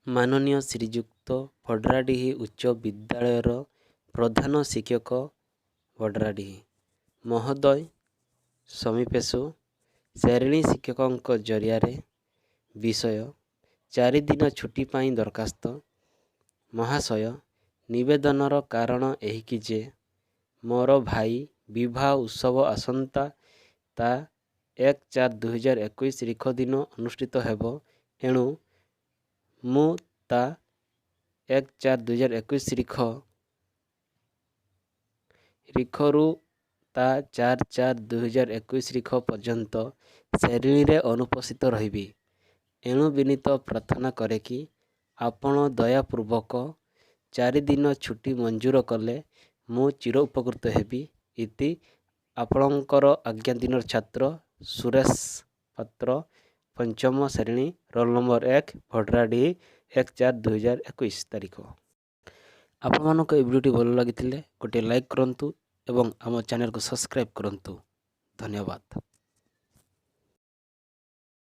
ମାନନୀୟ ଶ୍ରୀଯୁକ୍ତ ଭଡ୍ରାଡିହି ଉଚ୍ଚ ବିଦ୍ୟାଳୟର ପ୍ରଧାନ ଶିକ୍ଷକ ଭଡ୍ରାଡିହି ମହୋଦୟ ସମୀପେଷୁ ଶ୍ରେଣୀ ଶିକ୍ଷକଙ୍କ ଜରିଆରେ ବିଷୟ 4 ଦିନ ଛୁଟି ପାଇଁ ଦରଖାସ୍ତ। ମହାଶୟ, ନିବେଦନର କାରଣ ଏହିକି ଯେ ମୋର ଭାଇ ବିବାହ ଉତ୍ସବ ଆସନ୍ତା ତା 1/4/2021 ତାରିଖ ଦିନ ଅନୁଷ୍ଠିତ ହେବ। ଏଣୁ ମୁଁ ତା 1/4/2021 ତାରିଖରୁ ତା 4/4/2021 ତାରିଖ ପର୍ଯ୍ୟନ୍ତ ଶ୍ରେଣୀରେ ଅନୁପସ୍ଥିତ ରହିବି। ଏଣୁ ବିନୀତ ପ୍ରାର୍ଥନା କରେ କି ଆପଣ ଦୟାପୂର୍ବକ 4 ଦିନ ଛୁଟି ମଞ୍ଜୁର କଲେ ମୁଁ ଚିର ଉପକୃତ ହେବି। ଇତି ଆପଣଙ୍କର ଆଜ୍ଞାଧୀନ ଛାତ୍ର ସୁରେଶ ପାତ୍ର, ପଞ୍ଚମ ଶ୍ରେଣୀ, ରୋଲ ନମ୍ବର 1, ଭଡ୍ରାଡିହି, 1/4/2021 ତାରିଖ। ଆପଣମାନଙ୍କୁ ଏହି ଭିଡ଼ିଓଟି ଭଲ ଲାଗିଥିଲେ ଗୋଟିଏ ଲାଇକ୍ କରନ୍ତୁ ଏବଂ ଆମ ଚ୍ୟାନେଲକୁ ସବସ୍କ୍ରାଇବ୍ କରନ୍ତୁ। ଧନ୍ୟବାଦ।